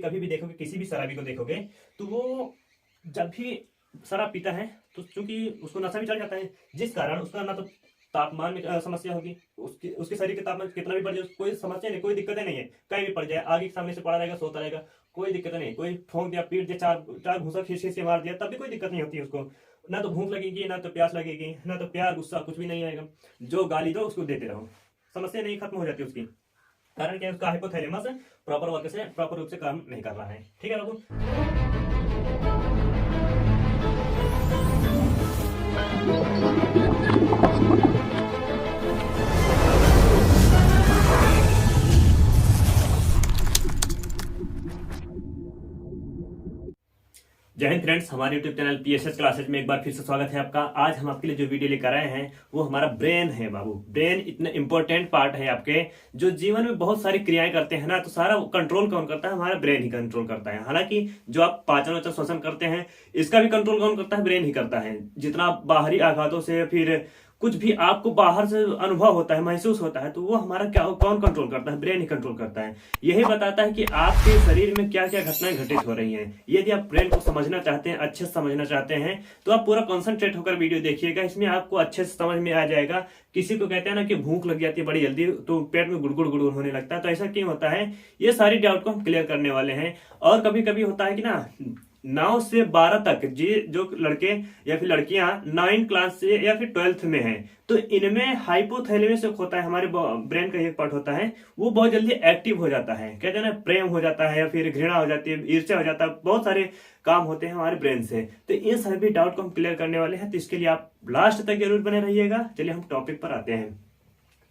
कभी भी देखोगे, किसी भी शराबी को देखोगे तो वो जब भी शराब पीता है तो चूंकि उसको नशा भी चढ़ जाता है, जिस कारण उसका ना तो तापमान में समस्या होगी, उसके उसके शरीर के तापमान कितना भी बढ़ जाए कोई समस्या नहीं, कोई दिक्कतें नहीं है। कहीं भी पड़ जाए, आगे के सामने से पड़ा रहेगा, सोता रहेगा, कोई दिक्कत नहीं। कोई ठोक दिया, पीट दिया, चार चार घूसा खींच से मार दिया, तब भी कोई दिक्कत नहीं होती है उसको। ना तो भूख लगेगी, ना तो प्यास लगेगी, ना तो प्यार गुस्सा कुछ भी नहीं आएगा। जो गाली दो उसको देते रहो, समस्या नहीं खत्म हो जाती उसकी। कारण क्या है, उसका हाइपोथैलेमस प्रॉपर वर्क से प्रॉपर रूप से काम नहीं कर रहा है। ठीक है बाबू। जय हिंद फ्रेंड्स, हमारे यूट्यूब चैनल पीएसएस क्लासेज में एक बार फिर से स्वागत है आपका। आज हम आपके लिए जो वीडियो लेकर आए हैं वो हमारा ब्रेन है बाबू। ब्रेन इतना इंपॉर्टेंट पार्ट है आपके, जो जीवन में बहुत सारी क्रियाएं करते हैं ना, तो सारा कंट्रोल कौन करता है? हमारा ब्रेन ही कंट्रोल करता है। हालांकि जो आप पाचन वाचन श्वसन करते हैं, इसका भी कंट्रोल कौन करता है? ब्रेन ही करता है। जितना बाहरी आघातों से फिर कुछ भी आपको बाहर से अनुभव होता है, महसूस होता है, तो वो हमारा क्या कौन कंट्रोल करता है? ब्रेन ही कंट्रोल करता है। यही बताता है कि आपके शरीर में क्या क्या घटनाएं घटित हो रही हैं। यदि आप ब्रेन को समझना चाहते हैं, अच्छे से समझना चाहते हैं, तो आप पूरा कॉन्सेंट्रेट होकर वीडियो देखिएगा। इसमें आपको अच्छे से समझ में आ जाएगा। किसी को कहते हैं ना कि भूख लग जाती है बड़ी जल्दी, तो पेट में गुड़गुड़ गुड़गुड़ होने लगता है, तो ऐसा क्यों होता है? ये सारी डाउट को हम क्लियर करने वाले हैं। और कभी कभी होता है कि ना 9 से 12 तक जो लड़के या फिर लड़कियां 9 क्लास से या फिर 12th में हैं, तो इनमें हाइपोथैलेमस होता है, हमारे ब्रेन का एक पार्ट होता है, वो बहुत जल्दी एक्टिव हो जाता है। कहते हैं ना, प्रेम हो जाता है या फिर घृणा हो जाती है, ईर्ष्या हो जाता है, बहुत सारे काम होते हैं हमारे ब्रेन से। तो इन सभी डाउट को हम क्लियर करने वाले हैं, तो इसके लिए आप लास्ट तक जरूर बने रहिएगा। चलिए हम टॉपिक पर आते हैं।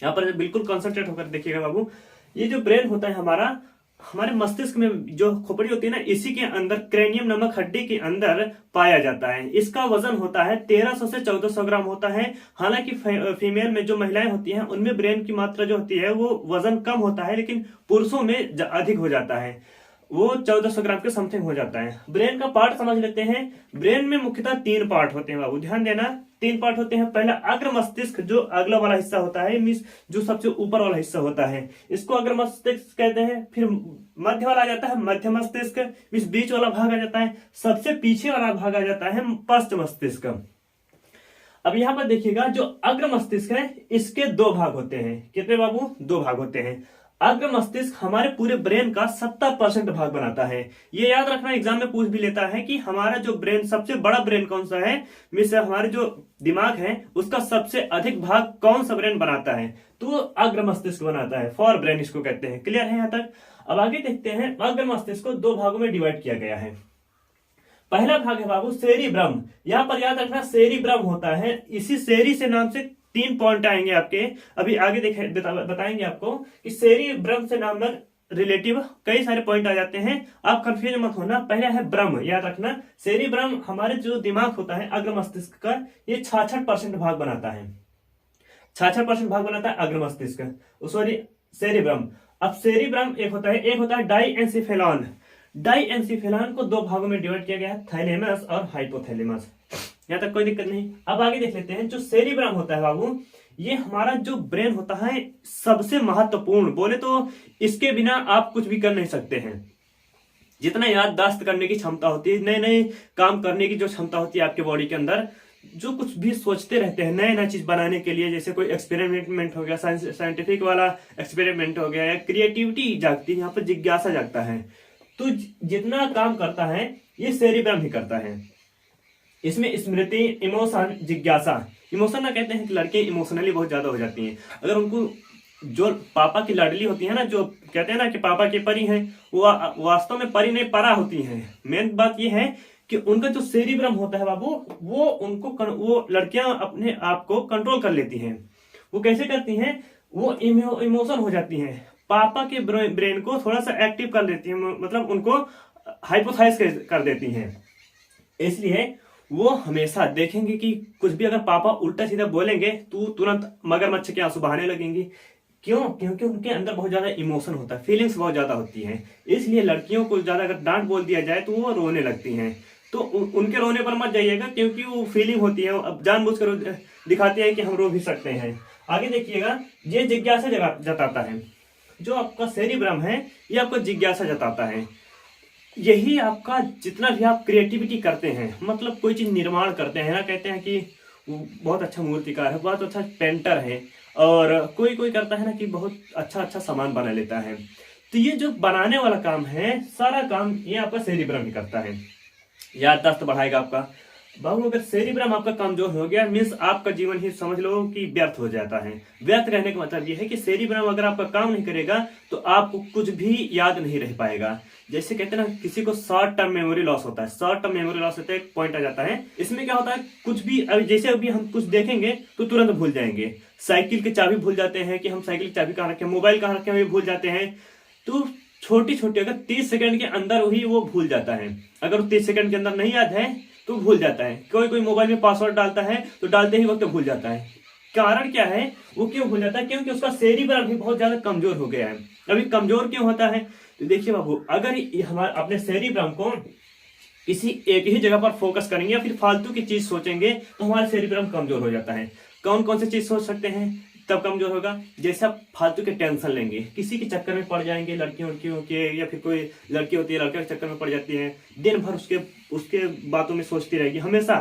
यहाँ पर बिल्कुल कॉन्सेंट्रेट होकर देखिएगा बाबू। ये जो ब्रेन होता है हमारा, हमारे मस्तिष्क में जो खोपड़ी होती है ना, इसी के अंदर क्रेनियम नामक हड्डी के अंदर पाया जाता है। इसका वजन होता है 1300 से 1400 ग्राम होता है। हालांकि फीमेल में जो महिलाएं होती हैं, उनमें ब्रेन की मात्रा जो होती है वो वजन कम होता है, लेकिन पुरुषों में अधिक हो जाता है, वो 1400 ग्राम के समथिंग हो जाता है। ब्रेन का पार्ट समझ लेते हैं। ब्रेन में मुख्यतः 3 पार्ट होते हैं बाबू, ध्यान देना। 3 पार्ट होते हैं। पहला अग्र मस्तिष्क, जो अगला वाला हिस्सा होता है, मीन्स जो सबसे ऊपर वाला हिस्सा होता है, इसको अग्र मस्तिष्क कहते हैं। फिर मध्य वाला आ जाता है मध्य मस्तिष्क, मीन्स बीच वाला भाग आ जाता है। सबसे पीछे वाला भाग आ जाता है पश्च मस्तिष्क। अब यहाँ पर देखिएगा, जो अग्र मस्तिष्क है, इसके 2 भाग होते हैं। कितने बाबू? 2 भाग होते हैं। अग्र मस्तिष्क हमारे पूरे ब्रेन का 70% भाग बनाता है। ये याद रखना, एग्जाम में पूछ भी लेता है कि हमारा जो ब्रेन, सबसे बड़ा ब्रेन कौन सा है, मीन्स हमारे जो दिमाग है उसका सबसे अधिक भाग कौन सा ब्रेन बनाता है? तो अग्र मस्तिष्क बनाता है। फॉर ब्रेन इसको कहते हैं। क्लियर है यहाँ तक? अब आगे देखते हैं। अग्र मस्तिष्क को 2 भागों में डिवाइड किया गया है। पहला भाग है बाबू सेरिब्रम। यहाँ पर याद रखना, सेरिब्रम होता है। इसी सेरी से नाम से 3 पॉइंट आएंगे आपके, अभी आगे बताएंगे आपको कि सेरिब्रम से नाम रिलेटिव कई सारे पॉइंट आ जाते हैं। आप कंफ्यूज मत होना। पहला है ब्रह्म, याद रखना। सेरिब्रम हमारे जो दिमाग होता है अग्र मस्तिष्क का, ये 66% भाग बनाता है। 66% भाग बनाता है अग्र मस्तिष्क, सॉरी सेरिब्रम। अब सेरिब्रम एक होता है डाईएंसिफेलॉन। डाईएंसिफेलॉन को 2 भागों में डिवाइड किया गया है, थैलेमस और हाइपोथैलेमस। यहाँ तक कोई दिक्कत नहीं। अब आगे देख लेते हैं। जो सेरिब्रम होता है बाबू, ये हमारा जो ब्रेन होता है सबसे महत्वपूर्ण, बोले तो इसके बिना आप कुछ भी कर नहीं सकते हैं। जितना याददाश्त करने की क्षमता होती है, नए नए काम करने की जो क्षमता होती है आपके बॉडी के अंदर, जो कुछ भी सोचते रहते हैं नए नए चीज बनाने के लिए, जैसे कोई एक्सपेरिमेंट हो गया, साइंटिफिक वाला एक्सपेरिमेंट हो गया, या क्रिएटिविटी जागती है, यहाँ पर जिज्ञासा जागता है, तो जितना काम करता है ये सेरिब्रम ही करता है। इसमें स्मृति, इमोशन, जिज्ञासा। इमोशन ना कहते हैं कि लड़के इमोशनली बहुत ज्यादा हो जाती हैं। अगर उनको, जो पापा की लाडली होती है ना, जो कहते हैं ना कि पापा की परी हैं, वो वास्तव में परी नहीं, परा होती हैं। मेन बात ये है कि उनका जो सेरिब्रम होता है बाबू, वो लड़कियां अपने आप को कंट्रोल कर लेती हैं। वो कैसे करती हैं? वो इमोशन हो जाती हैं, पापा के ब्रेन को थोड़ा सा एक्टिव कर देती है, मतलब उनको हाइपोथाइज कर देती हैं। इसलिए वो हमेशा देखेंगे कि कुछ भी अगर पापा उल्टा सीधा बोलेंगे तो तुरंत मगरमच्छ के आंसू बहाने लगेंगी। क्यों? क्योंकि उनके अंदर बहुत ज्यादा इमोशन होता है, फीलिंग्स बहुत ज्यादा होती हैं। इसलिए लड़कियों को ज्यादा अगर डांट बोल दिया जाए तो वो रोने लगती हैं। तो उनके रोने पर मत जाइएगा, क्योंकि वो फीलिंग होती है, अब जानबूझकर दिखाती है कि हम रो भी सकते हैं। आगे देखिएगा, ये जिज्ञासा जताता है। जो आपका सेरिब्रम है, ये आपको जिज्ञासा जताता है। यही आपका जितना भी आप क्रिएटिविटी करते हैं, मतलब कोई चीज निर्माण करते हैं ना, कहते हैं कि वो बहुत अच्छा मूर्तिकार है, बहुत अच्छा पेंटर है, और कोई कोई करता है ना कि बहुत अच्छा अच्छा सामान बना लेता है। तो ये जो बनाने वाला काम है, सारा काम ये आपका सेरिब्रम ही करता है। याददाश्त बढ़ाएगा आपका। बाबू अगर सेरिब्रम आपका कमजोर हो गया, मीन्स आपका जीवन ही समझ लो कि व्यर्थ हो जाता है। व्यर्थ रहने का मतलब यह है कि सेरिब्रम अगर आपका काम नहीं करेगा तो आपको कुछ भी याद नहीं रह पाएगा। जैसे कहते हैं ना, किसी को शॉर्ट टर्म मेमोरी लॉस होता है। शॉर्ट टर्म मेमोरी लॉस होता है, एक पॉइंट आ जाता है। इसमें क्या होता है, कुछ भी जैसे अभी हम कुछ देखेंगे तो तुरंत भूल जाएंगे। साइकिल की चाबी भूल जाते हैं कि हम साइकिल की चाबी कहाँ रखें, मोबाइल कहाँ रखें, भूल जाते हैं। तो छोटी छोटी, अगर 30 सेकंड के अंदर ही वो भूल जाता है। अगर 30 सेकंड के अंदर नहीं याद है तो भूल जाता है। कोई कोई मोबाइल में पासवर्ड डालता है तो डालते ही वक्त भूल जाता है। कारण क्या है, वो क्यों भूल जाता है? क्योंकि उसका सेरिब्रम भी बहुत ज्यादा कमजोर हो गया है। अभी कमजोर क्यों होता है, तो देखिए बाबू, अगर हमारे अपने सेरिब्रम को किसी एक ही जगह पर फोकस करेंगे या फिर फालतू की चीज सोचेंगे तो हमारा सेरिब्रम कमजोर हो जाता है। कौन कौन सी चीज सोच सकते हैं तब कमजोर होगा? जैसे आप फालतू के टेंशन लेंगे, किसी के चक्कर में पड़ जाएंगे, लड़कियों के, या फिर कोई लड़की होती है लड़के के चक्कर में पड़ जाती है, दिन भर उसके उसके बातों में सोचती रहेगी हमेशा।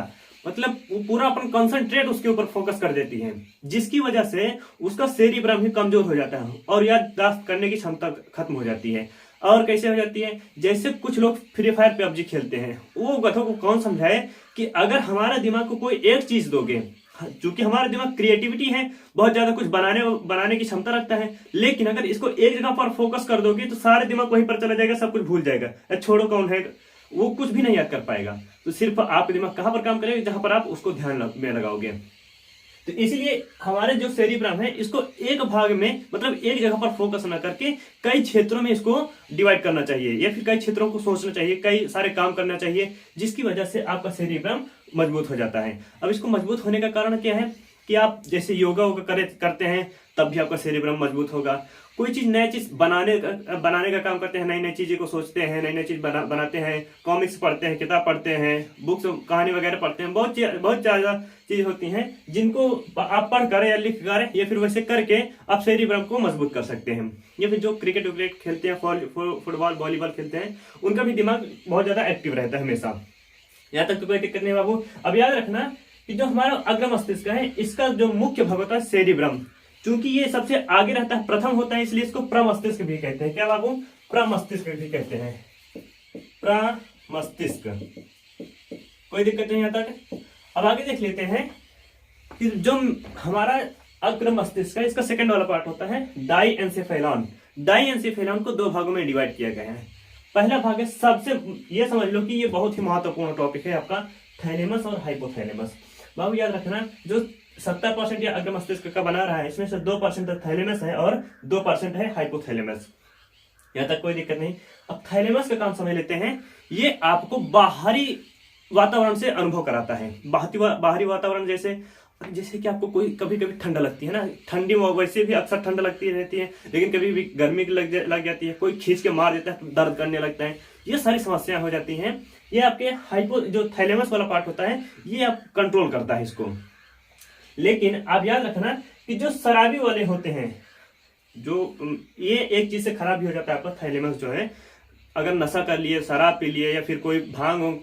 मतलब वो पूरा अपन कंसंट्रेट उसके ऊपर फोकस कर देती है, जिसकी वजह से उसका सेरिब्रम भी कमजोर हो जाता है और याददाश्त करने की क्षमता खत्म हो जाती है। और कैसे हो जाती है? जैसे कुछ लोग फ्री फायर पबजी खेलते हैं, वो गधों को कौन समझाए कि अगर हमारा दिमाग को कोई एक चीज दोगे, चूंकि हमारा दिमाग क्रिएटिविटी है, बहुत ज्यादा कुछ बनाने की क्षमता रखता है, लेकिन अगर इसको एक जगह पर फोकस कर दोगे तो सारे दिमाग वहीं पर चला जाएगा, सब कुछ भूल जाएगा। छोड़ो कौन है, वो कुछ भी नहीं याद कर पाएगा। तो सिर्फ आपका दिमाग कहां पर काम करेगा, जहां पर आप उसको ध्यान में लगाओगे। तो इसलिए हमारे जो सेरिब्रम है, इसको एक भाग में, मतलब एक जगह पर फोकस न करके कई क्षेत्रों में इसको डिवाइड करना चाहिए, या फिर कई क्षेत्रों को सोचना चाहिए, कई सारे काम करना चाहिए, जिसकी वजह से आपका सेरिब्रम मजबूत हो जाता है। अब इसको मजबूत होने का कारण क्या है कि आप जैसे योगा करते हैं तब भी आपका सेरिब्रम मजबूत होगा। कोई चीज नई चीज बनाने का काम करते हैं, नई नई चीजें को सोचते हैं, नई नई चीज बनाते हैं, कॉमिक्स पढ़ते हैं, किताब पढ़ते हैं, बुक्स कहानी वगैरह पढ़ते हैं, बहुत ज्यादा चीज होती हैं जिनको आप पढ़ कर या लिख कर या फिर वैसे करके आप सेरिब्रम को मजबूत कर सकते हैं। या फिर जो क्रिकेट विकेट खेलते हैं, फुटबॉल वॉलीबॉल खेलते हैं, उनका भी दिमाग बहुत ज्यादा एक्टिव रहता है हमेशा। यहाँ तक तो कोई दिक्कत नहीं बाबू। अब याद रखना कि जो हमारा अग्र मस्तिष्क है, इसका जो मुख्य भाग होता है सेरिब्रम, चूंकि ये सबसे आगे रहता है, प्रथम होता है, इसलिए इसको प्रमस्तिष्क भी कहते हैं। क्या बाबू? प्रमस्तिष्क भी कहते हैं, प्रमस्तिष्क। कोई दिक्कत नहीं आता। अब आगे देख लेते हैं कि जो हमारा अग्र मस्तिष्क है, इसका सेकंड वाला पार्ट होता है डाईएंसेफेलॉन। डाईएंसेफेलॉन को दो भागों में डिवाइड किया गया है। पहला भाग है, सबसे ये समझ लो कि ये बहुत ही महत्वपूर्ण टॉपिक है आपका, थैलेमस और हाइपोथैलेमस। बाबू याद रखना, जो 70% या अग्र मस्तिष्क का बना रहा है, इसमें से 2% थैलेमस है और 2% है हाइपोथैलेमस। यहाँ तक कोई दिक्कत नहीं। अब थैलेमस का काम समझ लेते हैं। ये आपको बाहरी वातावरण से अनुभव कराता है। बाहरी वातावरण जैसे कि आपको कोई कभी कभी ठंडा लगती है ना, ठंडी वैसे भी अक्सर ठंड लगती रहती है, लेकिन कभी भी गर्मी लग जाती है, कोई खींच के मार देता है तो दर्द करने लगता है, ये सारी समस्याएं हो जाती हैं। ये आपके जो थैलेमस वाला पार्ट होता है, ये आप कंट्रोल करता है इसको। लेकिन आप याद रखना कि जो शराबी वाले होते हैं, जो ये एक चीज से खराब भी हो जाता है आपका थैलेमस जो है, अगर नशा कर लिए, शराब पी लिए, या फिर कोई भांग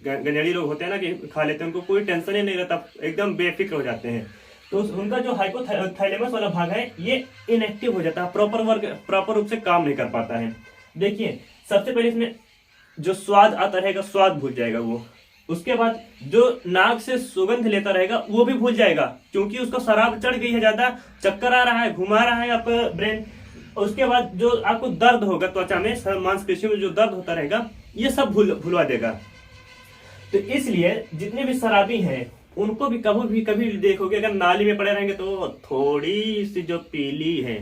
गंजेड़ी लोग होते हैं ना कि खा लेते हैं, उनको कोई टेंशन ही नहीं रहता, एकदम बेफिक्र हो जाते हैं। तो उनका जो हाइपोथैलेमस वाला भाग है, ये इनएक्टिव हो जाता है, प्रॉपर रूप से काम नहीं कर पाता है। देखिए, सबसे पहले इसमें जो स्वाद आता रहेगा, स्वाद भूल जाएगा वो। उसके बाद जो नाक से सुगंध लेता रहेगा वो भी भूल जाएगा, क्योंकि उसको शराब चढ़ गई है, ज्यादा चक्कर आ रहा है, घुमा रहा है आपका ब्रेन। उसके बाद जो आपको दर्द होगा त्वचा में, मांसपेशियों में जो दर्द होता रहेगा, ये सब भुलवा देगा। तो इसलिए जितने भी शराबी हैं उनको भी कभी देखोगे, अगर नाली में पड़े रहेंगे तो थोड़ी सी जो पीली है,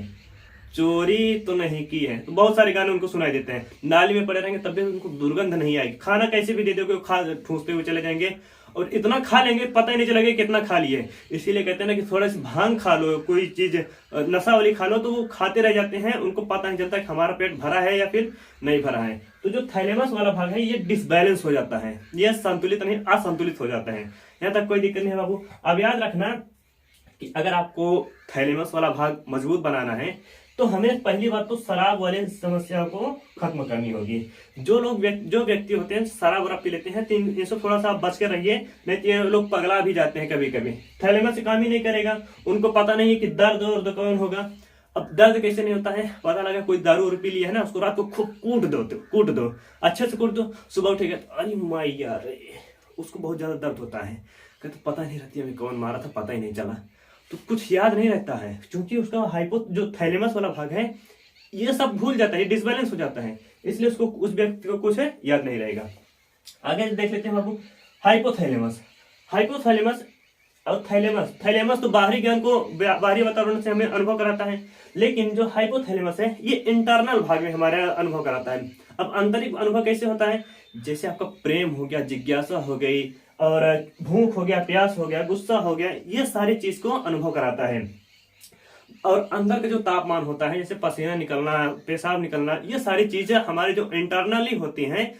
चोरी तो नहीं की है, तो बहुत सारे गाने उनको सुनाई देते हैं। नाली में पड़े रहेंगे तब भी उनको दुर्गंध नहीं आएगी। खाना कैसे भी दे दोगे, खा ठूसते हुए चले जाएंगे, और इतना खा लेंगे पता ही नहीं चलेगा कितना खा लिए। इसीलिए कहते हैं ना कि थोड़ा सा भांग खा लो, कोई चीज नशा वाली खा लो, तो वो खाते रह जाते हैं, उनको पता नहीं चलता कि हमारा पेट भरा है या फिर नहीं भरा है। तो जो थैलेमस वाला भाग है, ये डिसबैलेंस हो जाता है, ये संतुलित नहीं, असंतुलित हो जाता है। यहाँ तक कोई दिक्कत नहीं है बाबू। अब याद रखना कि अगर आपको थैलेमस वाला भाग मजबूत बनाना है, तो तो हमें पहली बात तो शराब वाले समस्या को खत्म करनी होगी। जो व्यक्ति होते हैं शराब वराब पी लेते हैं, तो इनसे थोड़ा सा बच कर रहिए, नहीं तो ये लोग पगला भी जाते हैं कभी कभी। थैलेमस से काम ही नहीं करेगा, उनको पता नहीं है कि दर्द और कौन होगा। अब दर्द कैसे नहीं होता है, पता लगा कोई दारू पी लिया है ना, उसको रात को खूब कूट दो, अच्छे से कूट दो, सुबह उठेगा अरे माई यार, उसको बहुत ज्यादा दर्द होता है, कहते पता नहीं रहती हमें कौन मारा था, पता ही नहीं चला। तो कुछ याद नहीं रहता है, क्योंकि उसका जो थैलेमस वाला भाग है ये सब भूल जाता है, डिसबैलेंस हो जाता है, इसलिए उसको उस व्यक्ति को कुछ याद नहीं रहेगा। आगे देख लेते हैं बाबू, हाइपोथैलेमस और थैलेमस तो बाहरी ज्ञान को बाहरी वातावरण से हमें अनुभव कराता है, लेकिन जो हाइपोथैलेमस है ये इंटरनल भाग में हमारे अनुभव कराता है। अब आंतरिक अनुभव कैसे होता है, जैसे आपका प्रेम हो गया, जिज्ञासा हो गई, और भूख हो गया, प्यास हो गया, गुस्सा हो गया, ये सारी चीज को अनुभव कराता है। और अंदर का जो तापमान होता है, जैसे पसीना निकलना, पेशाब निकलना, ये सारी चीजें हमारे जो इंटरनली होती हैं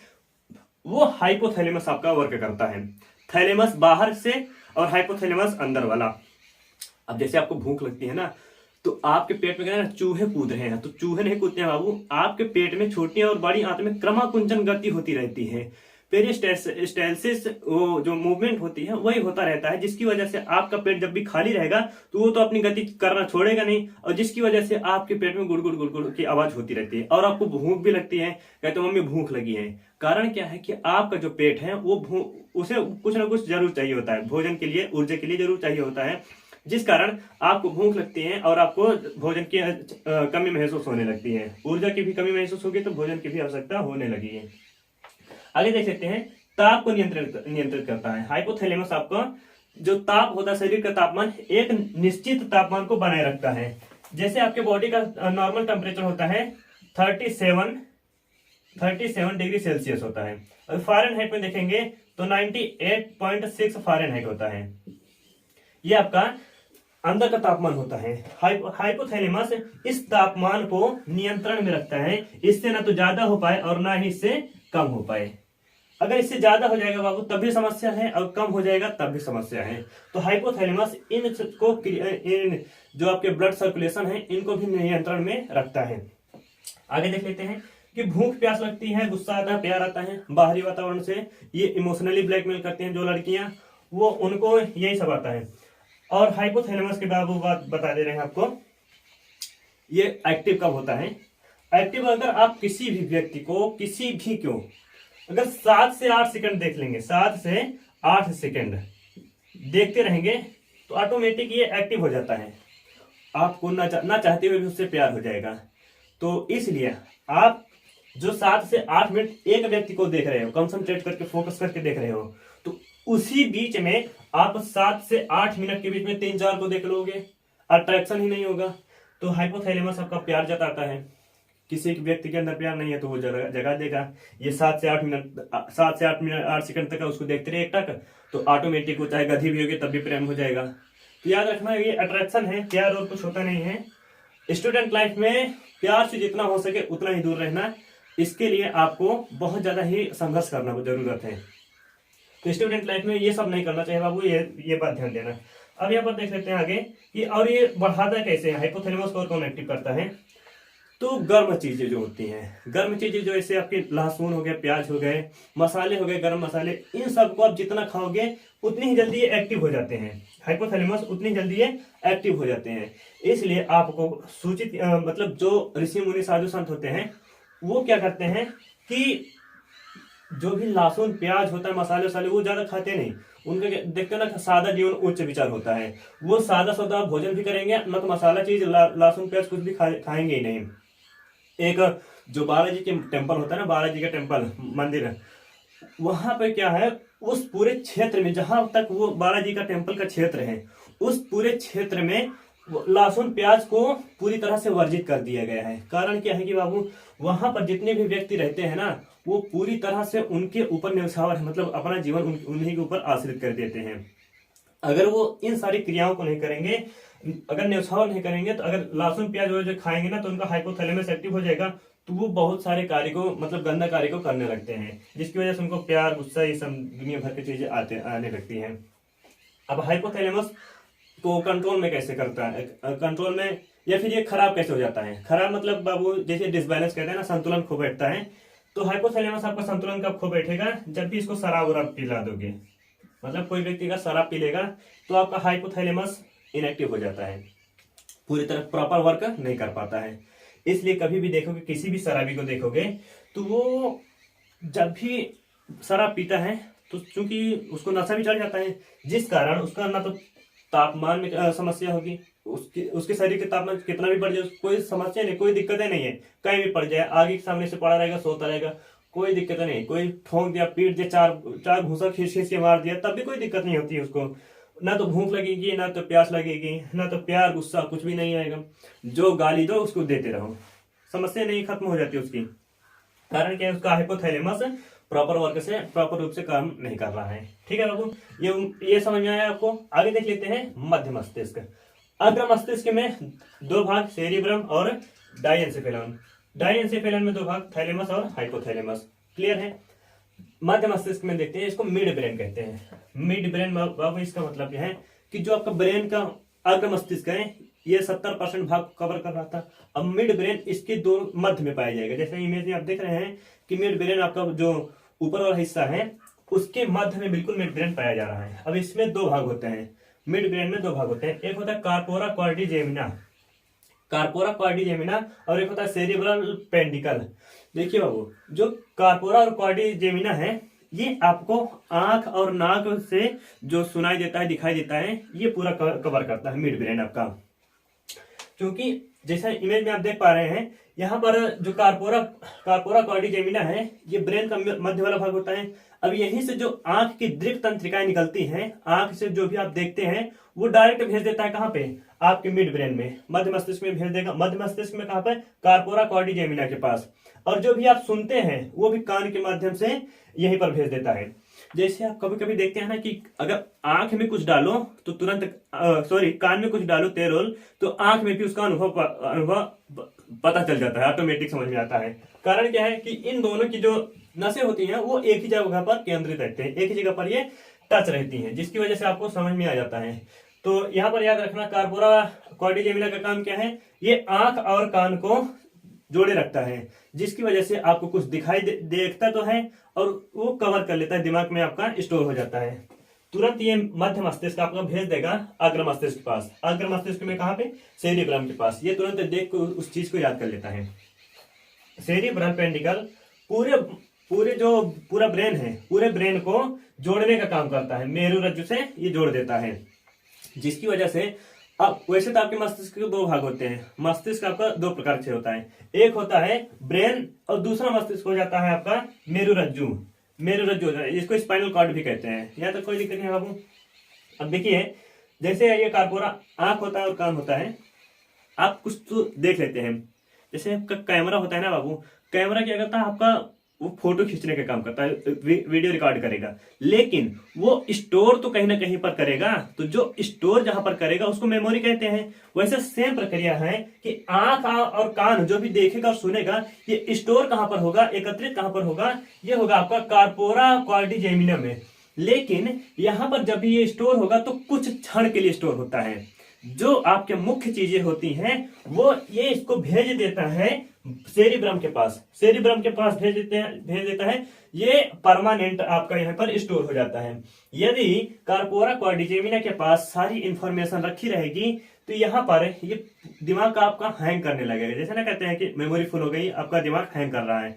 वो हाइपोथैलेमस आपका वर्क करता है। थैलेमस बाहर से और हाइपोथैलेमस अंदर वाला। अब जैसे आपको भूख लगती है ना, तो आपके पेट में क्या है ना, चूहे कूद रहे हैं, तो चूहे नहीं कूदते हैं बाबू, आपके पेट में छोटी और बड़ी आंत में क्रमाकुंचन गति होती रहती है। पेरिस्टाल्सिस वो जो मूवमेंट होती है वही होता रहता है, जिसकी वजह से आपका पेट जब भी खाली रहेगा तो वो तो अपनी गति करना छोड़ेगा नहीं, और जिसकी वजह से आपके पेट में गुड़गुड़ गुड़गुड़ की आवाज होती रहती है, और आपको भूख भी लगती है, कहते मम्मी भूख लगी है। कारण क्या है कि आपका जो पेट है वो उसे कुछ ना कुछ जरूर चाहिए होता है, भोजन के लिए, ऊर्जा के लिए जरूर चाहिए होता है, जिस कारण आपको भूख लगती है और आपको भोजन की कमी महसूस होने लगती है। ऊर्जा की भी कमी महसूस होगी तो भोजन की भी आवश्यकता होने लगी है। आगे देख सकते हैं, ताप को नियंत्रित करता है। हाइपोथैलेमस आपका जो ताप होता है, शरीर का तापमान, एक निश्चित तापमान को बनाए रखता है। जैसे आपके बॉडी का नॉर्मल टेम्परेचर होता है 37 डिग्री सेल्सियस होता है, और फ़ारेनहाइट में देखेंगे तो 98.6 फ़ारेनहाइट होता है। ये आपका अंदर का तापमान होता है। हाइपोथैलेमस इस तापमान को नियंत्रण में रखता है, इससे ना तो ज्यादा हो पाए और ना ही इससे कम हो पाए। अगर इससे ज्यादा हो जाएगा बाबू तब भी समस्या है, और कम हो जाएगा तब भी समस्या है। तो हाइपोथैलेमस इन जो आपके ब्लड सर्कुलेशन है इनको भी नियंत्रण में रखता है। आगे देख लेते हैं कि भूख प्यास लगती है, गुस्सा आता है, प्यार आता है, बाहरी वातावरण से ये इमोशनली ब्लैकमेल करती हैं जो लड़कियां, वो उनको यही सब आता है। और हाइपोथैलेमस के बाबू बात बता दे रहे हैं आपको, ये एक्टिव कब होता है। एक्टिव अगर आप किसी भी व्यक्ति को अगर 7 से 8 सेकंड देख लेंगे, 7 से 8 सेकंड देखते रहेंगे तो ऑटोमेटिक ये एक्टिव हो जाता है, आपको ना चाहते हुए भी उससे प्यार हो जाएगा। तो इसलिए आप जो 7 से 8 मिनट एक व्यक्ति को देख रहे हो, कंसंट्रेट करके फोकस करके देख रहे हो, तो उसी बीच में आप 7 से 8 मिनट के बीच में 3-4 को देख लोगे, अट्रैक्शन ही नहीं होगा। तो हाइपोथैलेमस आपका प्यार जताता है। किसी व्यक्ति के अंदर प्यार नहीं है तो वो जगा देगा। ये 7 से 8 सेकंड तक उसको देखते रहे एकटक, तो ऑटोमेटिक वो चाहे गधी भी होगी तब भी प्रेम हो जाएगा। तो याद रखना ये अट्रैक्शन है, प्यार और कुछ होता नहीं है। स्टूडेंट लाइफ में प्यार से जितना हो सके उतना ही दूर रहना, इसके लिए आपको बहुत ज्यादा ही संघर्ष करना जरूरत है। तो स्टूडेंट लाइफ में ये सब नहीं करना चाहिए बाबू, ये बात ध्यान देना। अब यहाँ पर देख लेते हैं आगे कि और ये बढ़ाता कैसे है, हाइपोथैलेमस को कौन एक्टिव करता है। तो गर्म चीजें जो होती हैं, गर्म चीजें जो ऐसे आपके लहसुन हो गए, प्याज हो गए, मसाले हो गए, गर्म मसाले, इन सबको आप जितना खाओगे उतनी ही जल्दी ये एक्टिव हो जाते हैं। हाइपोथैलेमस उतनी जल्दी ये एक्टिव हो जाते हैं। इसलिए आपको सूचित मतलब जो ऋषि मुनि साधु संत होते हैं वो क्या करते हैं कि जो भी लहसुन प्याज होता है, मसाले वसाले, वो ज्यादा खाते नहीं। उनका देखते ना सादा जीवन उच्च विचार होता है, वो सादा सादा भोजन भी करेंगे, न तो मसाला चीज लहसुन प्याज कुछ भी खाएंगे ही नहीं। एक जो बालाजी के टेम्पल होता है ना, बालाजी का टेम्पल मंदिर, वहां पे क्या है, उस पूरे क्षेत्र में जहां तक वो बालाजी का टेम्पल का क्षेत्र है, उस पूरे क्षेत्र में लहसुन प्याज को पूरी तरह से वर्जित कर दिया गया है। कारण क्या है कि बाबू वहां पर जितने भी व्यक्ति रहते हैं ना, वो पूरी तरह से उनके ऊपर न्यौछावर है, मतलब अपना जीवन उन्हीं के ऊपर आश्रित कर देते हैं। अगर वो इन सारी क्रियाओं को नहीं करेंगे, अगर न्यौछावर नहीं करेंगे, तो अगर लहसुन प्याज जो खाएंगे ना, तो उनका हाइपोथैलेमस एक्टिव हो जाएगा, तो वो बहुत सारे कार्य को, मतलब गंदा कार्य को करने लगते हैं, जिसकी वजह से उनको प्यार, गुस्सा, ये सब दुनिया भर की चीजें आने लगती हैं। अब हाइपोथैलेमस को कंट्रोल में कैसे करता है, कंट्रोल में या फिर ये खराब कैसे हो जाता है? खराब मतलब बाबू जैसे डिसबैलेंस कहते हैं ना, संतुलन खो बैठता है। तो हाइपोथैलेमस आपका संतुलन कब खो बैठेगा? जब भी इसको शराब वराब पिला दोगे। मतलब कोई व्यक्ति का शराब पी लेगा तो आपका हाइपोथैलेमस इनएक्टिव हो जाता है, पूरी तरह प्रॉपर वर्क नहीं कर पाता है। इसलिए कभी भी देखोगे, किसी भी शराबी को देखोगे तो वो जब भी शराब पीता है तो चूंकि उसको नशा भी चढ़ जाता है, जिस कारण उसका ना तो तापमान में समस्या होगी, उसके उसके शरीर के तापमान कितना भी बढ़ जाए कोई समस्या नहीं, कोई दिक्कतें नहीं है। कहीं भी पड़ जाए, आगे के सामने से पड़ा रहेगा, सोता रहेगा, कोई दिक्कत नहीं। कोई ठोक दिया, पीट दिया, चार चार घूंसा खींच खींच के मार दिया, तब भी कोई दिक्कत नहीं होती है उसको। ना तो भूख लगेगी, ना तो प्यास लगेगी, ना तो प्यार गुस्सा कुछ भी नहीं आएगा। जो गाली दो उसको देते रहो, समस्या नहीं खत्म हो जाती उसकी। कारण क्या है? उसका हाइपोथैलेमस प्रॉपर वर्क से प्रॉपर रूप से काम नहीं कर रहा है। ठीक है बाबू, ये समझ में आया आपको? आगे देख लेते हैं मध्य मस्तिष्क। अग्र मस्तिष्क में दो भाग, सेरिब्रम और डाइएन्सेफेलन। डाइएन्सेफेलन में दो भाग, थैलेमस और हाइपोथैलेमस। क्लियर है? मध्य मस्तिष्क में देखते हैं, इसको मिड ब्रेन कहते हैं। मिड ब्रेन बाबू इसका मतलब यह है कि जो आपका ब्रेन का अग्र मस्तिष्क है ये 70% भाग कवर कर रहा था। अब मिड ब्रेन इसके दो मध्य में पाया जाएगा। जैसे इमेज में आप देख रहे हैं कि मिड ब्रेन आपका जो ऊपर वाला हिस्सा है उसके मध्य में बिल्कुल मिड ब्रेन पाया जा रहा है। अब इसमें दो भाग होते हैं, मिड ब्रेन में दो भाग होते हैं। एक होता है कार्पोरा क्वाड्रिजेमिना, कार्पोरा क्वाड्रिजेमिना, और एक होता है सेरिब्रल पेंडिकल। देखिए बाबू, जो कार्पोरा और क्वाड्रिजेमिना है ये आपको आंख और नाक से जो सुनाई देता है, दिखाई देता है, ये पूरा कवर करता है मिड ब्रेन आपका। क्योंकि जैसा इमेज में आप देख पा रहे हैं, यहाँ पर जो कार्पोरा क्वाड्रिजेमिना है ये ब्रेन का मध्य वाला भाग होता है। अब यहीं से जो आंख की दृक तंत्रिकाएं निकलती हैं, आंख से जो भी आप देखते हैं वो डायरेक्ट भेज देता है कहाँ पे? आपके मिड ब्रेन में, मध्य मस्तिष्क में भेज देगा। मध्य मस्तिष्क में कहाँ पे? कार्पोरा क्वाड्रिजेमिना के पास। और जो भी आप सुनते हैं वो भी कान के माध्यम से यहीं पर भेज देता है। जैसे आप कभी कभी देखते हैं ना कि अगर आंख में कुछ डालो तो तुरंत कान में कुछ डालो तेरोल तो आंख में भी उसका अनुभव पता चल जाता है, ऑटोमेटिक समझ में आता है। कारण क्या है कि इन दोनों की जो नसें होती हैं वो एक ही जगह पर केंद्रित रहते हैं, एक ही जगह पर ये टच रहती हैं, जिसकी वजह से आपको समझ में आ जाता है। तो यहाँ पर याद रखना, कार्पोरा क्वाड्रिजेमिना का काम क्या है? ये आंख और कान को जोड़े रखता है, जिसकी वजह से आपको कुछ दिखाई देखता तो है और वो कवर कर लेता है, दिमाग में आपका स्टोर हो जाता है। तुरंत ये मध्य मस्तिष्क आपको भेज देगा अग्र मस्तिष्क के पास। अग्र मस्तिष्क में कहाँ पे? सेरिब्रम के पास। ये तुरंत देख कर उस चीज को याद कर लेता है। सेरिब्रल पेंडिकल पूरा ब्रेन है, पूरे ब्रेन को जोड़ने का काम करता है, मेरु रज्जु से ये जोड़ देता है, जिसकी वजह से अब वैसे तो आपके मस्तिष्क के दो भाग होते हैं। मस्तिष्क आपका दो प्रकार से होता है, एक होता है ब्रेन और दूसरा मस्तिष्क हो जाता है आपका मेरु रज्जु होता है। इसको स्पाइनल कॉर्ड भी कहते हैं। यहाँ तक कोई दिक्कत नहीं है बाबू। अब देखिए, जैसे ये कार्पोरा आंख होता है और कान होता है, आप कुछ तो देख लेते हैं। जैसे आपका कैमरा होता है ना बाबू, कैमरा क्या करता है? आपका वो फोटो खींचने का काम करता है, वीडियो रिकॉर्ड करेगा, लेकिन वो स्टोर तो कहीं ना कहीं पर करेगा। तो जो स्टोर जहां पर करेगा उसको मेमोरी कहते हैं। वैसे सेम प्रक्रिया है कि आंख और कान जो भी देखेगा और सुनेगा, ये स्टोर कहां पर होगा, एकत्रित कहां पर होगा? ये होगा आपका कार्पोरा क्वाड्रिजेमिना में। लेकिन यहां पर जब भी ये स्टोर होगा तो कुछ क्षण के लिए स्टोर होता है। जो आपके मुख्य चीजें होती हैं वो ये इसको भेज देता है सेरिब्रम के पास। सेरिब्रम के पास भेज देता है, ये परमानेंट आपका यहाँ पर स्टोर हो जाता है। यदि कार्पोरा क्वाड्रिजेमिना के पास सारी इंफॉर्मेशन रखी रहेगी तो यहाँ पर ये दिमाग का आपका हैंग करने लगेगा। जैसे ना कहते हैं कि मेमोरी फुल हो गई, आपका दिमाग हैंग कर रहा है,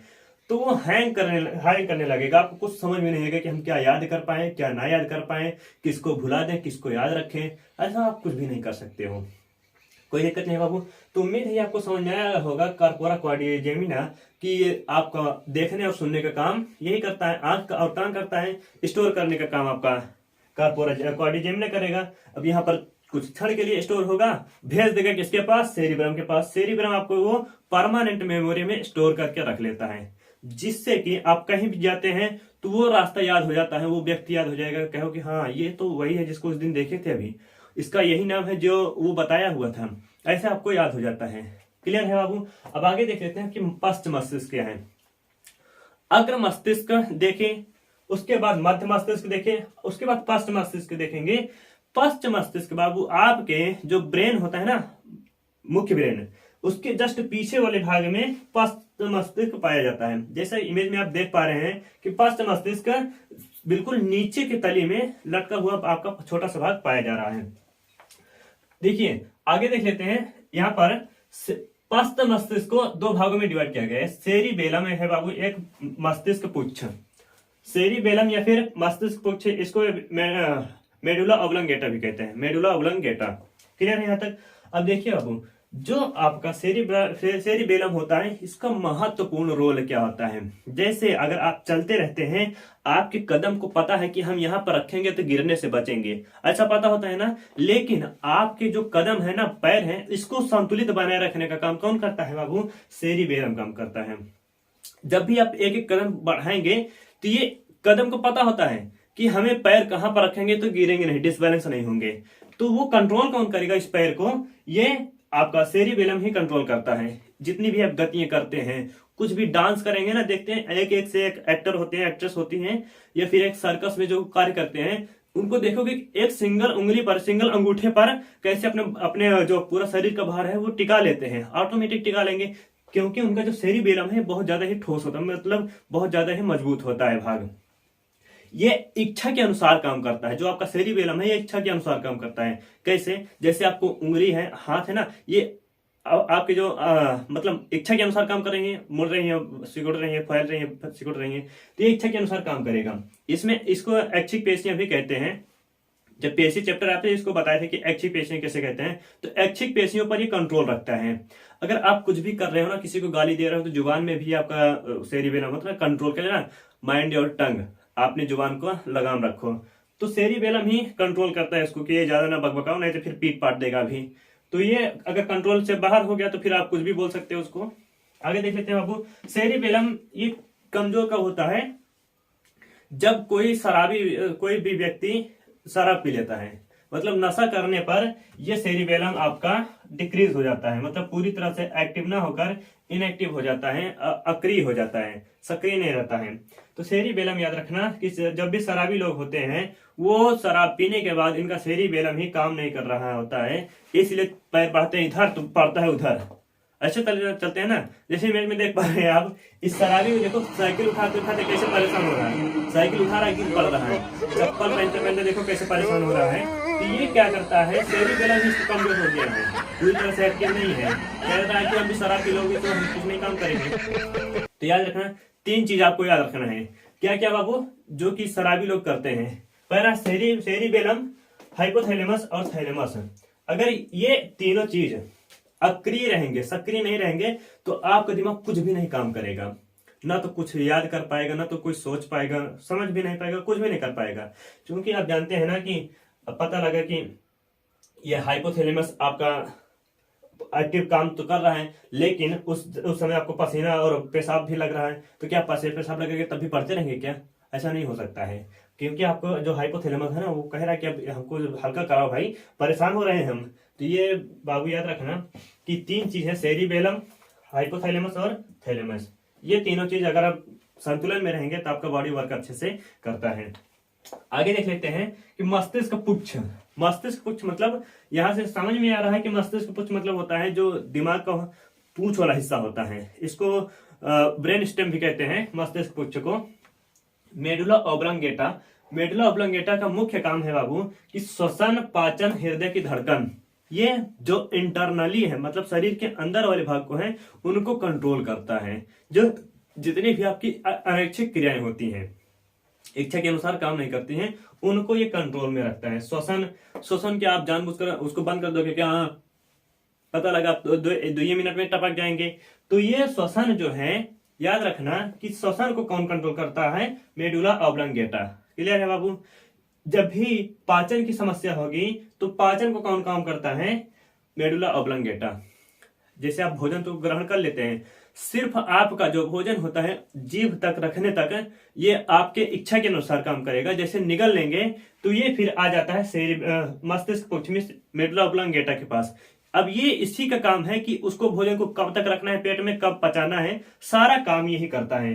तो वो हैंग करने लगेगा। आपको कुछ समझ में नहीं आएगा कि हम क्या याद कर पाए, क्या ना याद कर पाए, किसको भुला दें, किसको याद रखें। ऐसा आप कुछ भी नहीं कर सकते हो, कोई दिक्कत नहीं बाबू। तो उम्मीद है आपको समझ में आया होगा कार्पोरा क्वाड्रिजेमिना कि आपका देखने और सुनने का काम यही करता है, आंख का और कान करता है, स्टोर करने का काम आपका कार्पोरा क्वाड्रिजेमिना करेगा। अब यहाँ पर कुछ क्षण के लिए स्टोर होगा, भेज देगा किसके पास? सेरिब्रम के पास। सेरिब्रम आपको वो परमानेंट मेमोरी में स्टोर करके रख लेता है, जिससे कि आप कहीं भी जाते हैं तो वो रास्ता याद हो जाता है, वो व्यक्ति याद हो जाएगा, कहो कि हाँ ये तो वही है जिसको उस दिन देखे थे, अभी इसका यही नाम है जो वो बताया हुआ था। ऐसे आपको याद हो जाता है। क्लियर है बाबू? अब आगे देख लेते हैं कि पश्च मस्तिष्क क्या है। अग्र मस्तिष्क देखें, उसके बाद मध्य मस्तिष्क देखें, उसके बाद पश्च मस्तिष्क देखेंगे। पश्च मस्तिष्क बाबू आपके जो ब्रेन होता है ना, मुख्य ब्रेन, उसके जस्ट पीछे वाले भाग में पश्च मस्तिष्क पाया जाता है। जैसे इमेज में आप देख पा रहे हैं कि पश्च मस्तिष्क बिल्कुल नीचे की तली में लटका हुआ आपका छोटा सा भाग पाया जा रहा है। देखिए आगे देख लेते हैं। यहाँ पर पश्च मस्तिष्क को दो भागों में डिवाइड किया गया है। सेरिबेलम है बाबू एक मस्तिष्क पुच्छ, सेरिबेलम या फिर मस्तिष्क पुच्छ, इसको मेडुला ऑब्लंगेटा भी कहते हैं, मेडुला ऑब्लंगेटा। क्लियर है यहाँ तक? अब देखिए बाबू, जो आपका सेरिबेलम होता है, इसका महत्वपूर्ण रोल क्या होता है। जैसे अगर आप चलते रहते हैं, आपके कदम को पता है कि हम यहाँ पर रखेंगे तो गिरने से बचेंगे, अच्छा पता होता है ना, लेकिन आपके जो कदम है ना, पैर है, इसको संतुलित बनाए रखने का काम कौन करता है बाबू? सेरिबेलम काम करता है। जब भी आप एक एक कदम बढ़ाएंगे तो ये कदम को पता होता है कि हमें पैर कहां पर रखेंगे तो गिरेंगे नहीं, डिसबैलेंस नहीं होंगे। तो वो कंट्रोल कौन करेगा इस पैर को? ये आपका सेरिबेलम ही कंट्रोल करता है। जितनी भी आप गतियां करते हैं, कुछ भी डांस करेंगे ना, देखते हैं एक एक से एक एक्टर होते हैं, एक्ट्रेस होती हैं, या फिर एक सर्कस में जो कार्य करते हैं, उनको देखोगे एक सिंगल उंगली पर, सिंगल अंगूठे पर कैसे अपने अपने जो पूरा शरीर का भार है वो टिका लेते हैं, ऑटोमेटिक टिका लेंगे, क्योंकि उनका जो सेरिबेलम है बहुत ज्यादा ही ठोस होता है, मतलब बहुत ज्यादा ही मजबूत होता है भाग। ये इच्छा के अनुसार काम करता है। जो आपका सेरिबेलम है ये इच्छा के अनुसार काम करता है। कैसे? जैसे आपको उंगली है, हाथ है ना, ये आपके जो मतलब इच्छा के अनुसार काम कर रही है, मुड़ रही है, सिकुड़ रही है, फैल रही है, सिकुड़ रही है, तो ये इच्छा के अनुसार काम करेगा। इसमें इसको ऐच्छिक पेशियां भी कहते हैं। जब पेशी चैप्टर आते हैं इसको बताए थे कि ऐच्छिक पेशियां कैसे कहते हैं। तो ऐच्छिक पेशियों पर ये कंट्रोल रखता है। अगर आप कुछ भी कर रहे हो ना, किसी को गाली दे रहे हो, तो जुबान में भी आपका सेरिबेलम मतलब कंट्रोल कर लेना, माइंड और टंग, आपने जुबान को लगाम रखो, तो सेरिबेलम ही कंट्रोल करता है इसको कि ये ज्यादा ना बकबकाओ, नहीं तो फिर पीट पाट देगा भी। तो ये अगर कंट्रोल से बाहर हो गया तो फिर आप कुछ भी बोल सकते हो उसको। आगे देख लेते हैं बाबू। सेरिबेलम ये कमजोर कब होता है? जब कोई भी व्यक्ति शराब पी लेता है, मतलब नशा करने पर ये सेरिबेलम आपका डिक्रीज हो जाता है, मतलब पूरी तरह से एक्टिव ना होकर इनएक्टिव हो जाता है, अक्रिय हो जाता है, सक्रिय नहीं रहता है। तो सेरिबेलम याद रखना कि जब भी शराबी लोग होते हैं, वो शराब पीने के बाद इनका सेरिबेलम ही काम नहीं कर रहा होता है, इसलिए पैर बढ़ते हैं इधर तो पड़ता है उधर। ऐसे चलते हैं ना। जैसे इमेज में देख पा रहे हैं आप, इस शराबी को देखो साइकिल उठाते उठाते कैसे परेशान हो रहा है, साइकिल उठा रहा है गिर पड़ रहा है, चप्पल पहनते पहनते देखो कैसे परेशान हो रहा है। तो ये क्या करता है, सेरिबेलम इसको कमजोर हो गया है, पूरी तरह से एक्टिव नहीं है, कह रहा है कि हम भी शराब पी लोगे तो हम कुछ नहीं काम करेंगे। तो याद रखना, तीन चीज आपको याद रखना है। क्या क्या बाबू? जो कि शराबी लोग करते हैं। पहला सेरिबेलम, हाइपोथैलेमस और थैलेमस। अगर ये तीनों चीज अक्रिय रहेंगे, सक्रिय नहीं रहेंगे, तो आपका दिमाग कुछ भी नहीं काम करेगा, ना तो कुछ याद कर पाएगा, ना तो कुछ सोच पाएगा, समझ भी नहीं पाएगा, कुछ भी नहीं कर पाएगा। क्योंकि आप जानते हैं ना कि पता लगा कि यह हाइपोथैलेमस आपका एक्टिव काम तो कर रहा है, लेकिन उस समय आपको पसीना और पेशाब भी लग रहा है, तो क्या पेशाब लगेगा तब भी पढ़ते रहेंगे क्या? ऐसा नहीं हो सकता है, क्योंकि आपको जो हाइपोथैलेमस है ना, वो कह रहा है कि अब हमको हल्का कराओ भाई, परेशान हो रहे हैं हम। तो ये बाबू याद रखना कि तीन चीज है, सेरिबेलम, हाइपोथैलेमस और थैलेमस। ये तीनों चीज अगर आप संतुलन में रहेंगे तो आपका बॉडी वर्क अच्छे से करता है। आगे देख लेते हैं कि मस्तिष्क पुच्छ। मस्तिष्क पुच्छ मतलब, यहां से समझ में आ रहा है कि मस्तिष्क पुच्छ मतलब होता है जो दिमाग का पूंछ वाला हिस्सा होता है, इसको ब्रेन स्टेम भी कहते हैं मस्तिष्क पुच्छ को। मेडुला ऑब्लंगेटा, मेडुला ऑब्लंगेटा का मुख्य काम है बाबू कि श्वसन, पाचन, हृदय की धड़कन, ये जो इंटरनली है, मतलब शरीर के अंदर वाले भाग को है, उनको कंट्रोल करता है। जो जितनी भी आपकी अनैच्छिक क्रियाएं होती हैं, इच्छा के अनुसार काम नहीं करती हैं, उनको ये कंट्रोल में रखता है। श्वसन क्या आप जानबूझकर उसको बंद कर दोगे क्या? पता लगा दो ही मिनट में टपक जाएंगे। तो ये श्वसन जो है, याद रखना कि श्वसन को कौन कंट्रोल करता है? Medulla oblongata. क्लियर है बाबू? जब भी पाचन की समस्या होगी तो पाचन को कौन काम करता है? Medulla oblongata. जैसे आप भोजन तो ग्रहण कर लेते हैं, सिर्फ आपका जो भोजन होता है जीभ तक रखने तक ये आपके इच्छा के अनुसार काम करेगा। जैसे निगल लेंगे तो ये फिर आ जाता है मस्तिष्क पुच्छ में, मेडुला ऑब्लंगेटा के पास। अब ये इसी का काम है कि उसको भोजन को कब तक रखना है पेट में, कब पचाना है, सारा काम यही करता है।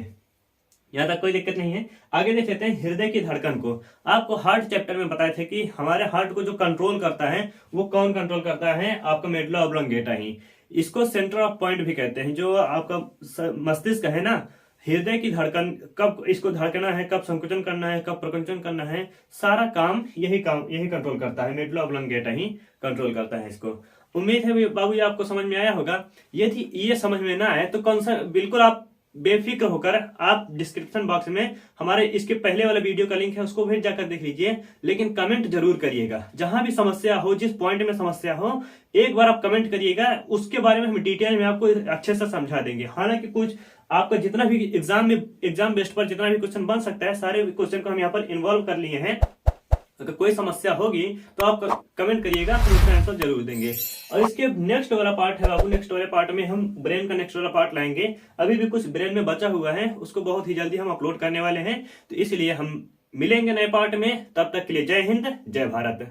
यहाँ तक कोई दिक्कत नहीं है। आगे देख लेते हैं हृदय की धड़कन को। आपको हार्ट चैप्टर में बताए थे कि हमारे हार्ट को जो कंट्रोल करता है वो कौन कंट्रोल करता है, आपका मेडुला ऑब्लोंगेटा ही। इसको सेंटर ऑफ पॉइंट भी कहते हैं। जो आपका मस्तिष्क है ना, हृदय की धड़कन, कब इसको धड़कना है, कब संकुचन करना है, कब प्रकुंचन करना है, सारा काम यही कंट्रोल करता है। मेडुला ऑब्लोंगेटा ही कंट्रोल करता है इसको। उम्मीद है बाबू ये आपको समझ में आया होगा। यदि ये समझ में ना आए तो कौन सा, बिल्कुल आप बेफिक्र होकर आप डिस्क्रिप्शन बॉक्स में हमारे इसके पहले वाला वीडियो का लिंक है, उसको भी जाकर देख लीजिए। लेकिन कमेंट जरूर करिएगा, जहां भी समस्या हो, जिस पॉइंट में समस्या हो, एक बार आप कमेंट करिएगा। उसके बारे में हम डिटेल में आपको अच्छे से समझा देंगे। हालांकि कुछ आपका जितना भी एग्जाम बेस्ड पर जितना भी क्वेश्चन बन सकता है, सारे क्वेश्चन को हम यहाँ पर इन्वॉल्व कर लिए हैं। अगर कोई समस्या होगी तो आप कमेंट करिएगा, हम उसका आंसर जरूर देंगे। और इसके नेक्स्ट वाला पार्ट है बाबू, नेक्स्ट वाले पार्ट में हम ब्रेन का नेक्स्ट वाला पार्ट लाएंगे। अभी भी कुछ ब्रेन में बचा हुआ है, उसको बहुत ही जल्दी हम अपलोड करने वाले हैं। तो इसलिए हम मिलेंगे नए पार्ट में। तब तक के लिए जय हिंद, जय भारत।